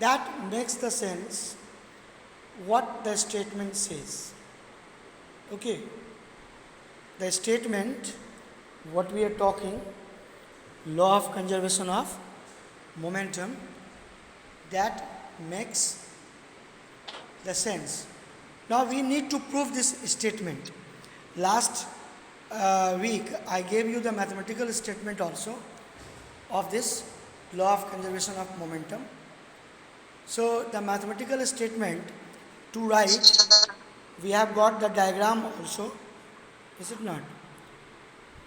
that makes the sense what the statement says. Okay, the statement, what we are talking, law of conservation of momentum, that makes the sense. Now we need to prove this statement. Last week I gave you the mathematical statement also of this law of conservation of momentum. So the mathematical statement to write, we have got the diagram also, is it not?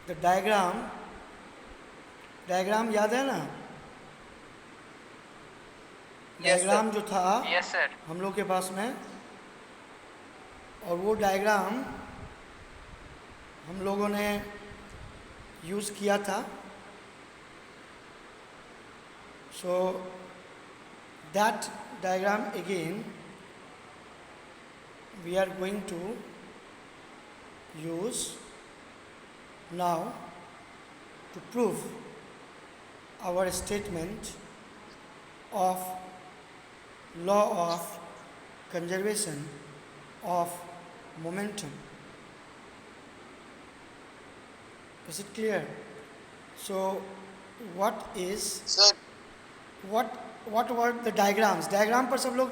The diagram याद है ना? Diagram जो था हम लोग के पास में, और वो डायग्राम हम लोगों ने यूज़ किया था. So that diagram again we are going to use now to prove our statement of law of conservation of momentum. Is it clear? So what is Sir, what were the diagrams? Diagram पर सब लोग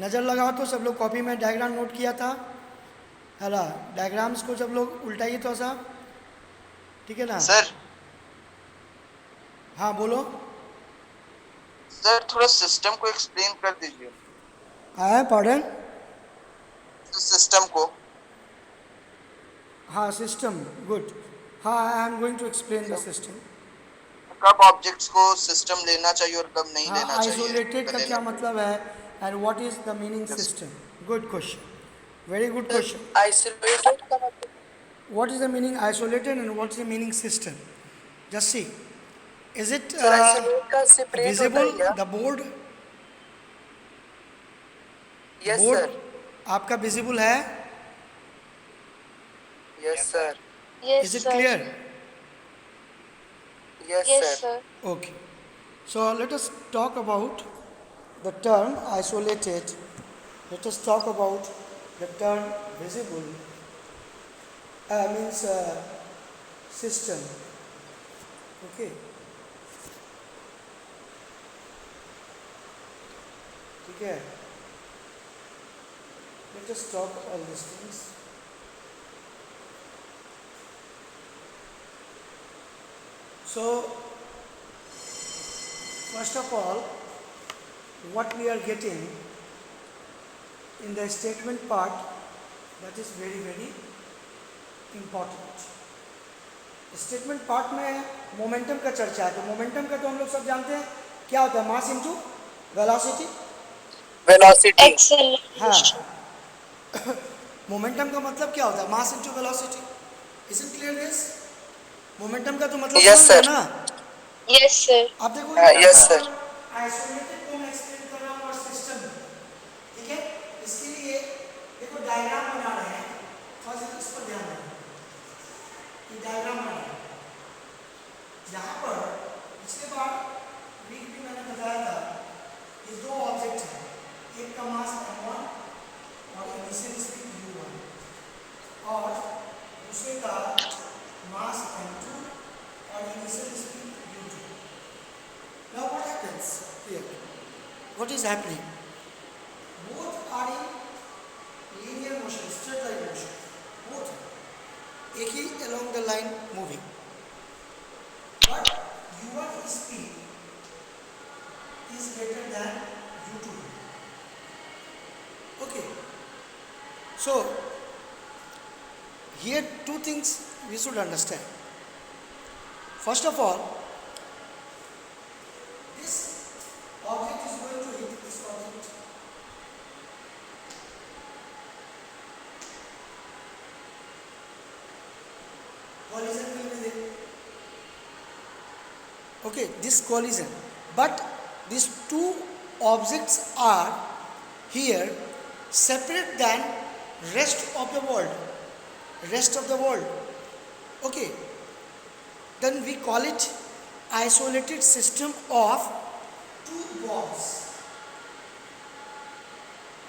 नज़र लगाओ तो सब लोग copy में diagram note किया था. हाला, डायग्राम्स को सब लोग उल्टाइए तो सा, ठीक है ना? sir, हाँ बोलो. सर थोड़ा सिस्टम को एक्सप्लेन कर दीजिए. हाँ पार्डन. सिस्टम को. हाँ सिस्टम, गुड. हाँ I am going to explain the system. कब ऑब्जेक्ट्स को सिस्टम लेना चाहिए और कब नहीं हाँ, लेना चाहिए. आइसोलेटेड का क्या मतलब है and what is the meaning system? Good question, very good question. Isolated का मतलब. What is the meaning isolated and what is the meaning system? Just see. Is it sir isolate का सेपरेट होता visible, है क्या? the board? Yes Board sir. आपका visible है? Yes sir. Is it clear? Yes sir. Okay. So let us talk about the term isolated. Let us talk about the term visible. Means system. Okay. ठीक है. Let us talk all these things. So, first of all, what we are getting in the statement part, that is very very important. Statement part में momentum का चर्चा है. तो momentum का तो हम लोग सब जानते हैं क्या होता है, मास इनटू वेलोसिटी. हाँ, मोमेंटम का मतलब क्या होता है, mass into velocity. Is it clear this? Momentum का तो मतलब समझ रहे ना? Yes sir. आप देखो यस सर. आइसोलेटेड को मैं एक्सप्लेन कर रहा हूँ और सिस्टम, ठीक है. इसके लिए देखो डायग्राम बना रहे हैं, थोड़ा सा इस पर ध्यान दें. ये डायग्राम बना रहे हैं यहाँ पर. पिछले बार वीक भी मैंने बताया था, ये दो ऑब्जेक्ट हैं, एक का मास m1 और इनिशियल स्पीड u1 और दूसरे का मास m2 और initial speed u2. Now what happens here? What is happening? Both are in linear motion, straight line motion. Both. एक ही along the line moving. But u1 speed is greater than u2. Okay. So here two things we should understand. First of all, this object is going to hit this object. Collision will be there. Okay, this collision. But these two objects are here separate than rest of the world. Rest of the world. Okay. Then we call it isolated system of two bombs.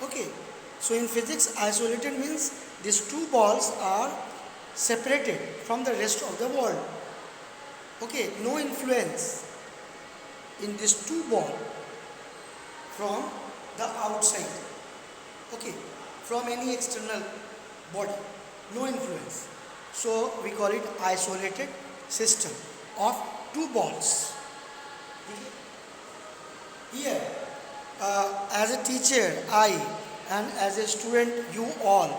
Okay, so in physics, isolated means these two balls are separated from the rest of the world. Okay, no influence in these two balls from the outside. Okay, from any external body, no influence. So we call it isolated system of two balls. Here, as a teacher, I, and as a student, you all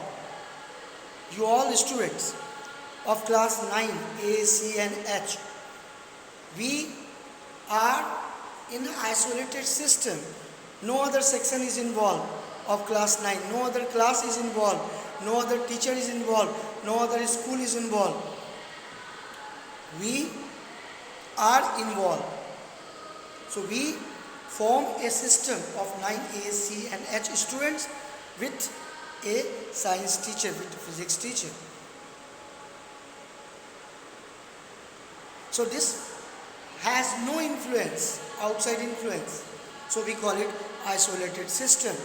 students of class 9, A, C, and H, we are in an isolated system. No other section is involved of class 9, no other class is involved, no other teacher is involved, no other school is involved. We are involved. So we form a system of 9A, C, and H students with a science teacher, with a physics teacher. So this has no influence, outside influence. So we call it isolated system.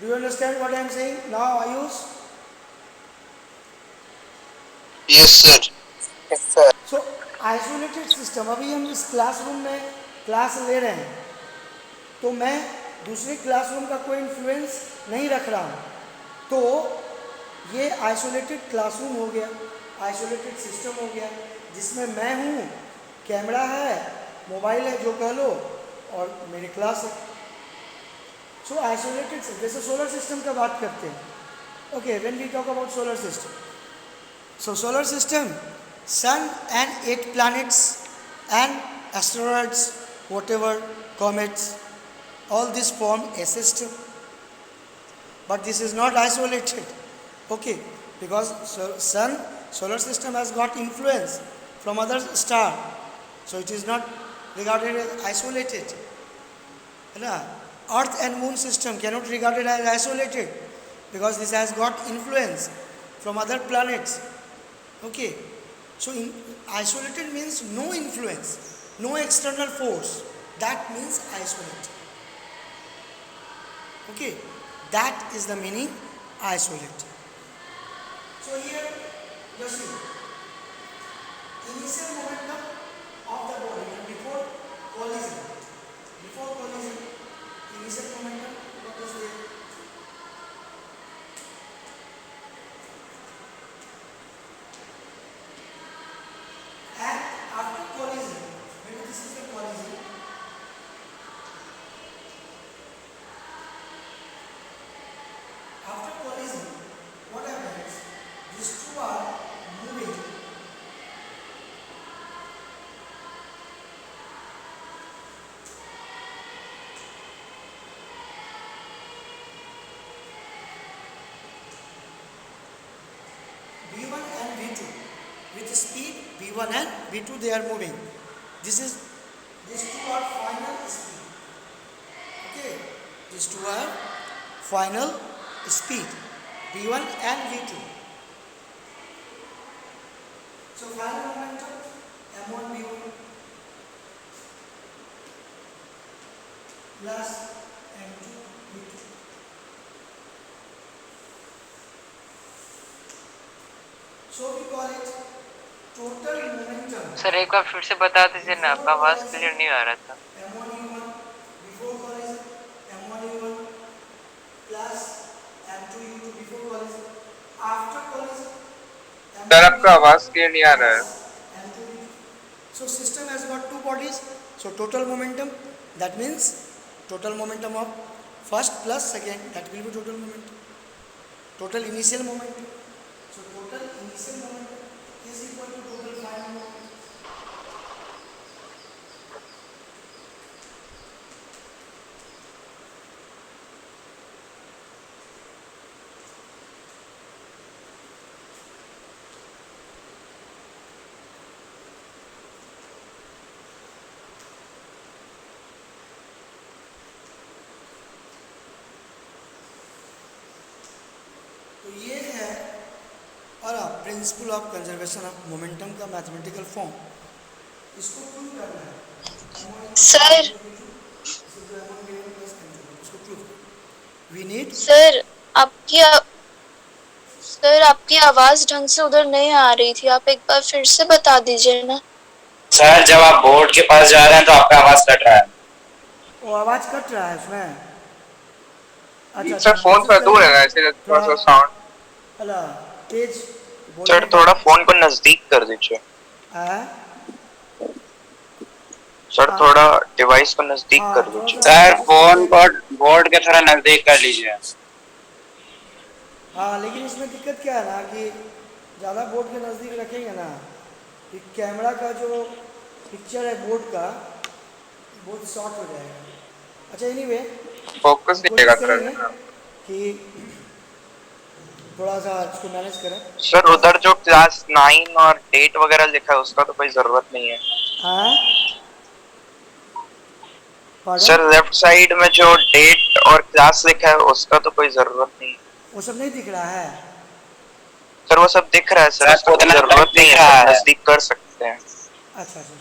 Do you understand what I am saying now, Ayush? Yes, sir. So isolated system, अभी हम इस classroom में class ले रहे हैं तो मैं दूसरे क्लासरूम का कोई इन्फ्लुएंस नहीं रख रहा हूँ, तो ये आइसोलेटेड क्लासरूम हो गया, आइसोलेटेड सिस्टम हो गया, जिसमें मैं हूँ, कैमरा है, मोबाइल है, जो कह लो, और मेरी क्लास है. सो आइसोलेटेड, जैसे सोलर सिस्टम का बात करते हैं. Okay, when we talk about solar system, so solar system, sun and 8 planets and asteroids, whatever, comets, all this form a system. But this is not isolated. Okay, because sun, solar system has got influence from other star, so it is not regarded as isolated. Earth and moon system cannot be regarded as isolated because this has got influence from other planets. Okay, so isolated means no influence, no external force. That means isolated. Okay, that is the meaning isolated. So here, just see, initial momentum of the body before collision. Before collision, initial momentum, what is there? And after collision, maybe this is the collision. After collision, what happens? These two are moving. V1 and V2. With speed V1 and V2 they are moving. These two are final speed. Okay, these two are final speed, V1 and V2. So final momentum M1 V1 plus M2 V2. So we call it total momentum. Sir एक बार फिर से बता दीजिए ना, आपका आवाज clear नहीं आ रहा था. M1U1 before collision, M1U1 plus M2U2 before collision. After collision, sir आपका आवाज क्लियर नहीं आ रहा है. M2U2. So system has got two bodies. So total momentum, that means total momentum of first plus second, that will be total momentum. Total initial momentum. So total initial momentum is equal to total final momentum. तो ये है और principle of conservation of momentum का mathematical form, इसको prove करना है। Sir इसको prove we need. Sir आपकी सर आपकी आवाज ढंग से उधर नहीं आ रही थी, आप एक बार फिर से बता दीजिए ना। सर जब आप बोर्ड के पास जा रहे हैं तो आपका आवाज कट रहा है। वो आवाज कट रहा है उसमें। अच्छा सर फोन थोड़ा दूर है ना, इसलिए थोड़ा सा साउंड। अला तेज सर थोड़ा फोन को नजदीक कर दीजिए। सर थोड़ा डिवाइस को नजदीक कर दीजिए। सर फोन को बोर्ड के थोड़ा नजदीक कर लीजिए। हाँ, लेकिन इसमें दिक्कत क्या है ना कि ज़्यादा बोर्ड के नज़दीक रखेंगे ना कि कैमरा का जो पिक्चर है बोर्ड का बहुत शॉर्ट हो जाएगा। अच्छा एनीवे, फोकस हम देगा कोशिश करेंगे करना। कि थोड़ा सा इसको मैनेज करें। सर उधर जो क्लास 9 और 8 वगैरह लिखा है उसका तो कोई जरूरत नहीं है। हाँ सर लेफ्ट साइड में जो डेट और क्लास लिखा है उसका तो कोई जरूरत नहीं है। वो सब नहीं दिख रहा है। सर वो सब दिख रहा है सर, सर, उसका कोई उतना जरूरत नहीं दिख है, रहा सर है। नजदीक कर सकते हैं। अच्छा अच्छा,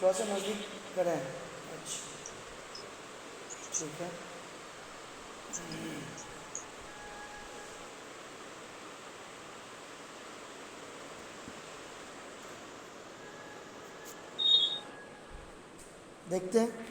थोड़ा सा नज़दीक करें। अच्छा ठीक है। देखते हैं।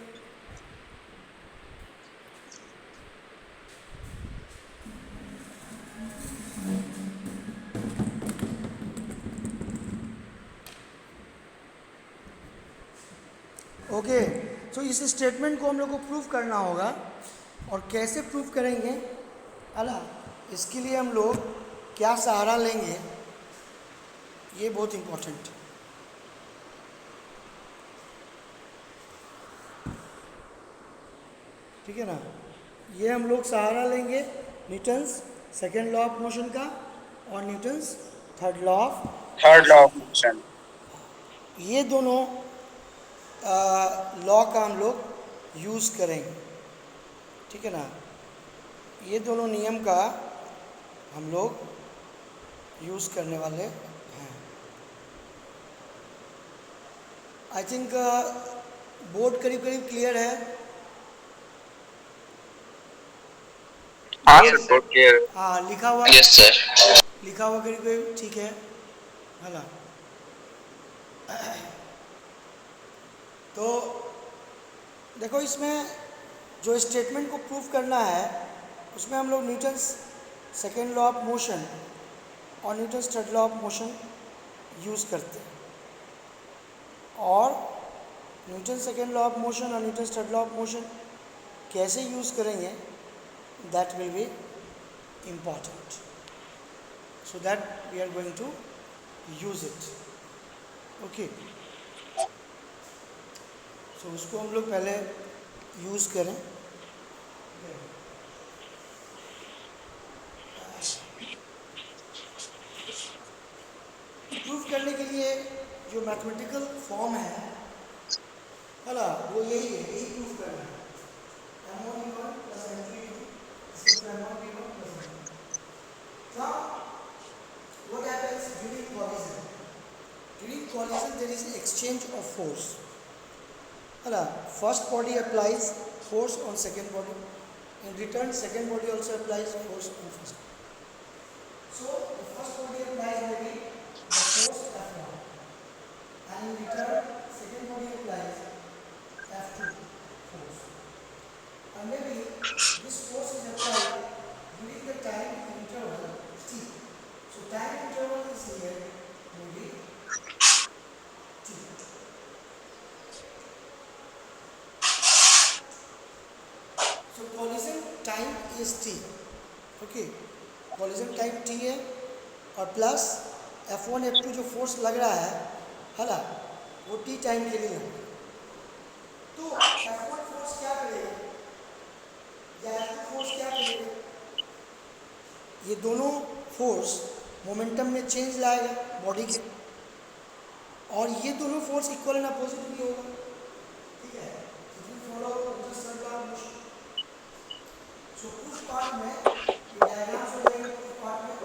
ओके, सो इस स्टेटमेंट को हम लोग को प्रूफ करना होगा। और कैसे प्रूफ करेंगे अला, इसके लिए हम लोग क्या सहारा लेंगे, ये बहुत इम्पोर्टेंट। ठीक है ना, ये हम लोग सहारा लेंगे Newton's second law of motion का और Newton's third law of motion. ये दोनों लॉ का हम लोग यूज़ करेंगे। ठीक है ना, ये दोनों नियम का हम लोग यूज़ करने वाले हैं। आई थिंक बोर्ड करीब करीब क्लियर है। हाँ सर बहुत क्लियर है। हाँ, लिखा हुआ यस सर। लिखा हुआ करीब करीब ठीक है ना। तो देखो, इसमें जो स्टेटमेंट को प्रूफ करना है उसमें हम लोग Newton's second law of motion और Newton's third law of motion use करते हैं। और Newton second law of motion और Newton's third law of motion कैसे यूज़ करेंगे, that will be important, so that we are going to use it. Okay, so उसको हम लोग पहले यूज़ करें। प्रूफ करने के लिए जो मैथमेटिकल फॉर्म है ना, वो यही है, यही प्रूफ करना है। m1 plus m3 is equal to m1 plus m2. Now, what happens during collision? During collision, there is an exchange of force. First body applies force on second body. In return, second body also applies force on first body. So, the first body applies maybe the force F1, and in return, second body applies F2 force. And maybe this force is applied during the time interval t. So, time interval is here maybe t. So, collision time is t. Okay, collision time t है और plus F1 F2 जो force लग रहा है ना, वो t time के लिए लग रहा है। तो F1 फोर्स क्या करेगा या F2 फोर्स क्या करेगा, ये दोनों फोर्स मोमेंटम में चेंज लाएगा बॉडी के, और ये दोनों फोर्स इक्वल एंड अपोजिट भी होगा। ठीक है, follow third law of motion. So उस पार्ट में ये डायग्राम्स हो जाएंगे, उस पार्ट में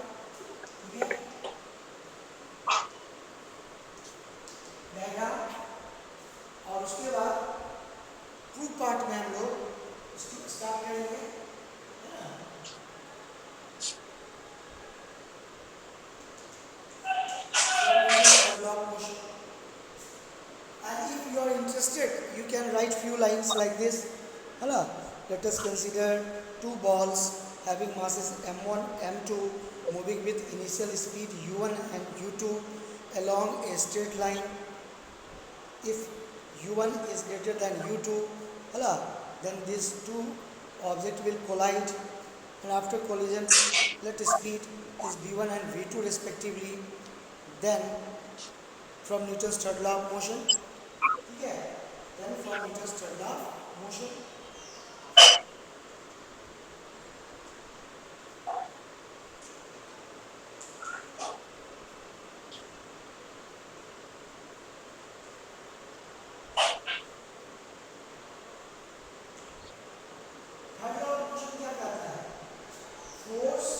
is like this. Hala. Let us consider two balls having masses m1, m2 moving with initial speed u1 and u2 along a straight line. If u1 is greater than u2, then these two objects will collide, and after collision let speed is v1 and v2 respectively. Then from Newton's third law of motion, then from Newton's third law of motion, third law of motion क्या कहता है? Force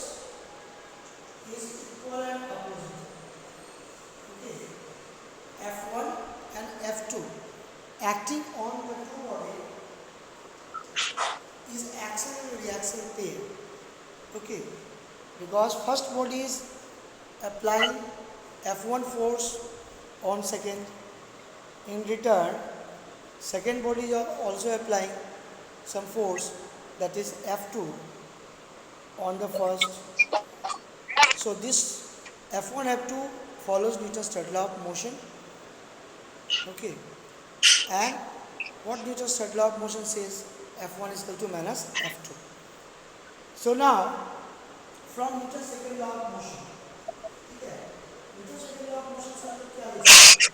is equal and opposite. Okay. F1 and F2 acting on the two body is action and reaction pair. Okay. Because first body is applying F1 force on second. In return, second body is also applying some force, that is F2 on the first. So this F1 F2 follows Newton's third law of motion. Okay, and what Newton's third law of motion says, F1 is equal to minus F2. So now from Newton's second law of motion, okay, Newton's second law of motion से हम लोग क्या लिखते हैं?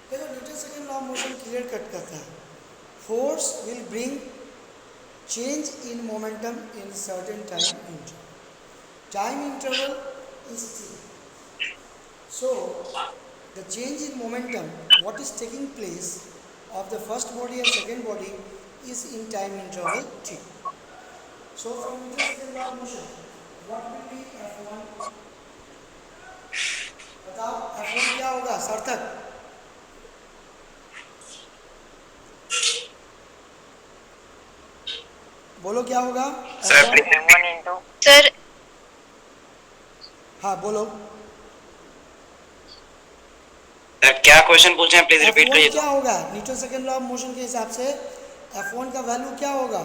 देखो Newton second law of motion clear cut करता है. Force will bring change in momentum in certain time interval. Time interval is t. So the change in momentum, what is taking place of the first body and second body, is in time interval t. So from Newton's second law of motion, what will be F1? बताओ F1 क्या होगा सार्थक? बोलो क्या होगा? Sir हाँ बोलो sir, क्या क्वेश्चन पूछे हैं प्लीज रिपीट करिए. क्या होगा Newton second law of motion के हिसाब से F1 का वैल्यू क्या होगा?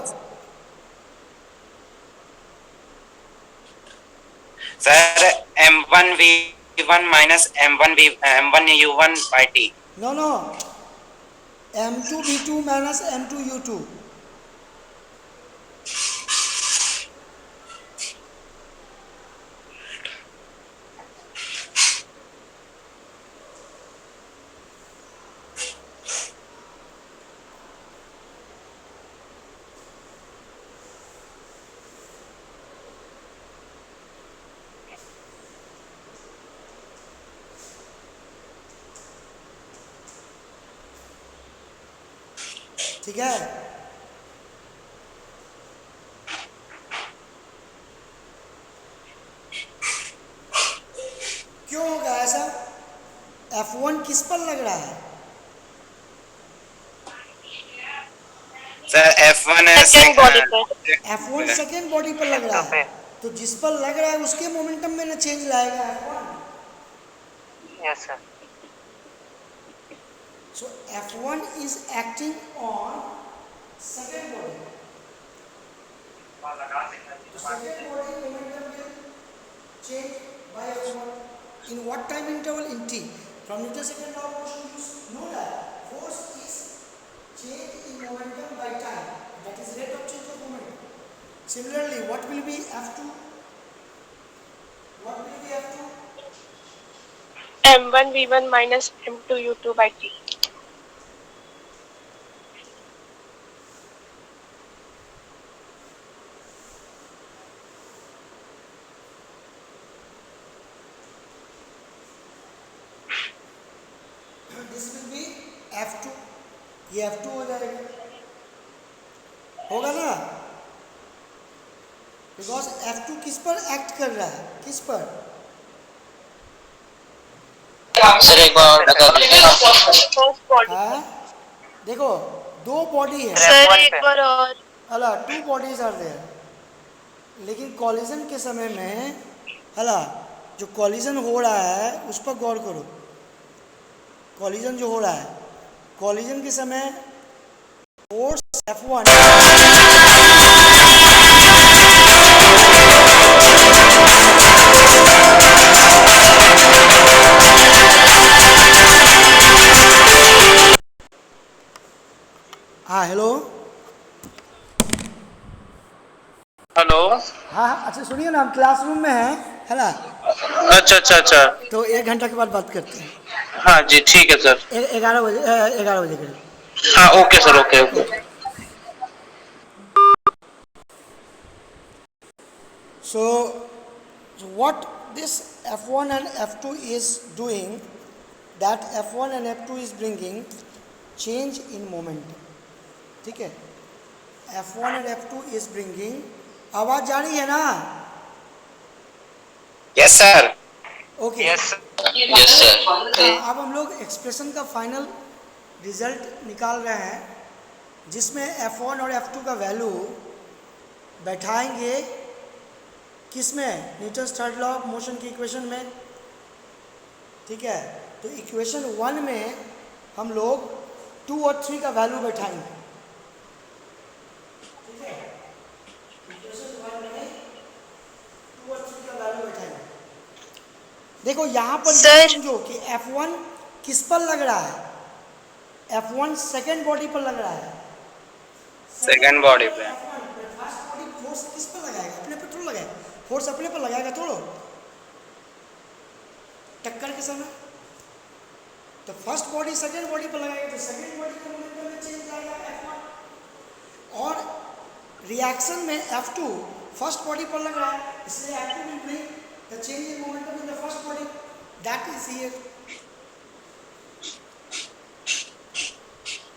Sir m1 v1 minus m1 u1 by t. No m2 v2 minus m2 u2. ठीक है. क्यों होगा ऐसा? F1 किस पर लग रहा है? सर F1 सेकंड बॉडी पर. F1 सेकेंड बॉडी पर लग रहा है, तो जिस पर लग रहा है उसके मोमेंटम में ना चेंज लाएगा F1. Yes sir. So F1 is acting on second body. So second body momentum will change by F1. In what time interval? In t. From Newton's second law of motion, you know that force is change in momentum by time. That is rate of change of momentum. Similarly, what will be F2? What will be F2? m1 v1 minus m2 u2 by t. This will be F2. ये F2 हो जाएगा, होगा ना? Because F2 किस पर act कर रहा है? किस पर? सर एक बार और बता दीजिए। First body. हाँ देखो दो बॉडी है, सर F1 एक पे। बार और। हला टू बॉडीज आर देयर, लेकिन कॉलिजन के समय में हला जो कॉलिजन हो रहा है उस पर गौर करो। कॉलिजन जो हो रहा है, कॉलिजन के समय फोर्स F1 हाँ हेलो हेलो। हाँ हाँ अच्छा सुनिए ना, हम क्लासरूम में हैं है ना, अच्छा अच्छा अच्छा। तो 1 घंटा के बाद बात करते हैं। हाँ जी ठीक है सर। 11 बजे करीब। हाँ okay sir, okay okay. So what this F1 and F2 is doing, that F1 and F2 is bringing change in moment, ठीक है। F1 and F2 is bringing, आवाज जा रही है ना? Yes sir. Okay yes yes sir. अब हम लोग एक्सप्रेशन का फाइनल रिजल्ट निकाल रहे हैं, जिसमें F1 और F2 का वैल्यू बैठाएंगे किसमें, Newton's third law of motion की इक्वेशन में, ठीक है। तो इक्वेशन 1 में हम लोग 2 और 3 का वैल्यू बैठाएंगे, ठीक है। इक्वेशन 1 में 2 और 3 का वैल्यू बैठाएंगे। देखो यहाँ पर सर। समझो कि F1 किस पर लग रहा है, F1 सेकेंड बॉडी पर लग रहा है। सेकंड बॉडी पे। फर्स्ट बॉडी फोर्स किस पर लगाएगा, अपने पे थोड़ा लगाएगा, फोर्स अपने पर लगाएगा थोड़ा टक्कर के समय। तो फर्स्ट बॉडी सेकेंड बॉडी पर लगाएगा तो सेकेंड बॉडी का मोमेंटम में चेंज आएगा F1, और रिएक्शन में F2 फर्स्ट बॉडी पर लग रहा है, इसलिए F2 will bring the change in momentum in the first body, that is here.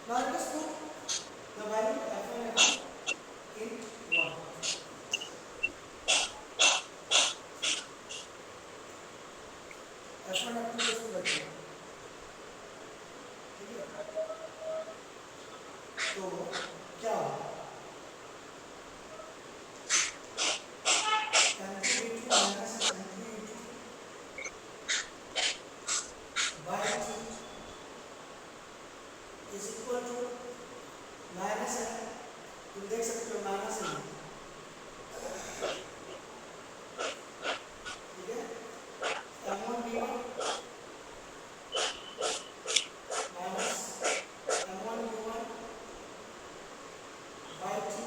Now let us put the value F1 and F2 in 1. F1 F2 को इसको रखिए, ठीक है। तो क्या होगा, M2 minus M3 by 2 is equal to minus है, तुम देख सकते हो माइनस है, ठीक है। M1 B1 minus M1 B1 by 2।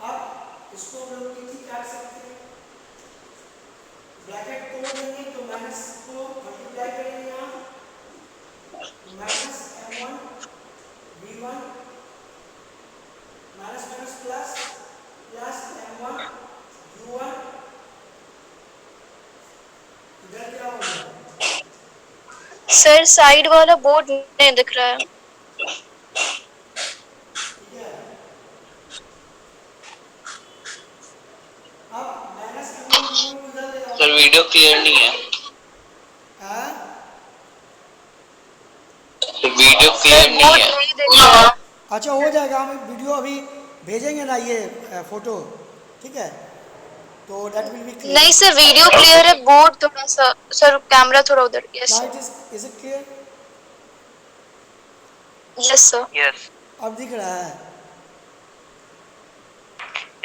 अब इसको हम लोग कितनी काट सकते हैं, ब्रैकेट तोड़ देंगे तो माइनस को मल्टीप्लाई करेंगे यहाँ, minus M1 B1 minus minus plus plus M1 U1, इधर क्या होगा, सर साइड वाला बोर्ड नहीं दिख रहा है। ठीक है। अब माइनस M1 B1 को इधर ले जाओ, सर वीडियो क्लियर नहीं है। हाँ वीडियो सर क्लियर नहीं बोर्ड है। नहीं दिख रहा। अच्छा हो जाएगा, हम वीडियो अभी भेजेंगे ना ये फोटो, ठीक है, तो दैट विल बी क्लियर। नहीं सर वीडियो क्लियर है, बोर्ड थोड़ा सा, सर कैमरा थोड़ा उधर। Yes now is it clear, yes sir. Yes अब दिख रहा है,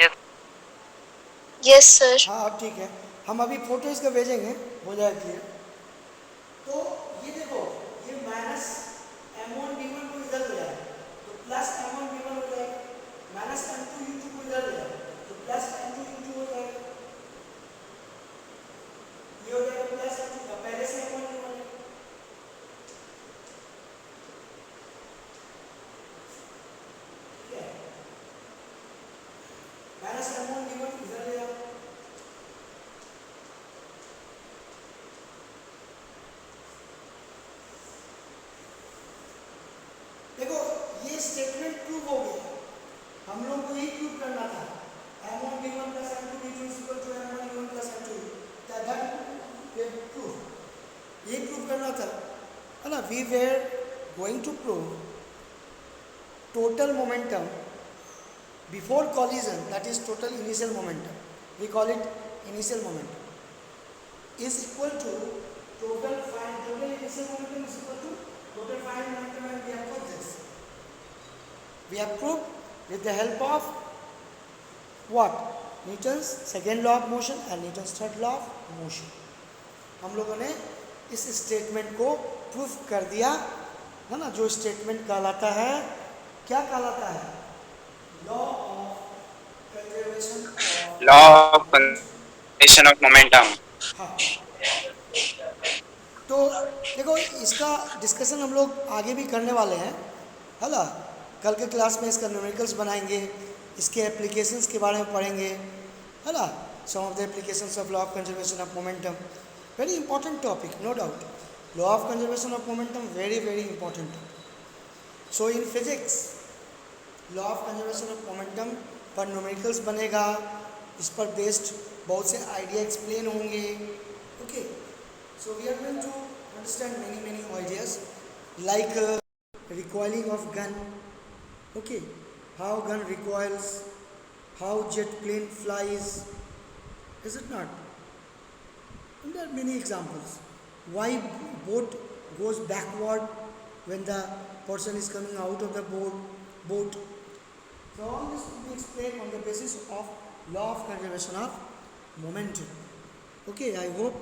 यस यस सर। हाँ अब ठीक है, हम अभी फोटो इसका भेजेंगे, हो जाएगा क्लियर। तो ये देखो, ये माइनस M1 B1 को इधर ले आए तो प्लस M1 B1 हो जाएगा, माइनस M2 U2 को इधर ले आए तो प्लस M2 U2 हो जाएगा, ये हो जाएगा प्लस M2 का, पहले से M1 B1 है, ठीक है। माइनस M1 B1 इधर ले आओ, देखो ये स्टेटमेंट प्रूव हो गया, हम लोग को ही प्रूव करना था M1 B1 plus M2 B2 is equal to M1 B1 plus M2, that ये प्रूफ, ये प्रूफ करना था, है ना. We were going to prove total momentum before collision, that is total initial momentum, we call it initial momentum, is equal to total initial momentum is equal to total final momentum, and we have proved this. We have proved with the help of what? Newton's second law of motion and Newton's third law of motion. हम लोगों ने इस statement को proof कर दिया, है ना. जो स्टेटमेंट कहलाता है, क्या कहलाता है? Law of conservation of momentum. हाँ. तो देखो, इसका डिस्कशन हम लोग आगे भी करने वाले हैं, है ना. कल के क्लास में इसका न्यूमेरिकल्स बनाएंगे, इसके एप्लीकेशंस के बारे में पढ़ेंगे, है ना. Some of the applications of law of conservation of momentum, very important topic, no doubt. Law of conservation of momentum very very important topic. So in physics law of conservation of momentum पर numericals बनेगा, इस पर based बहुत से idea explain होंगे. Okay, so we are going to understand many ideas like recoiling of gun, okay, how gun recoils, how jet plane flies, is it not? And there are many examples. Why boat goes backward when the person is coming out of the boat. So all this will be explained on the basis of law of conservation of momentum. Okay, I hope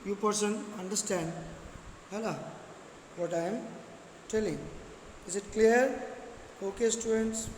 you person understand, Hala, what I am telling. Is it clear? Okay, students.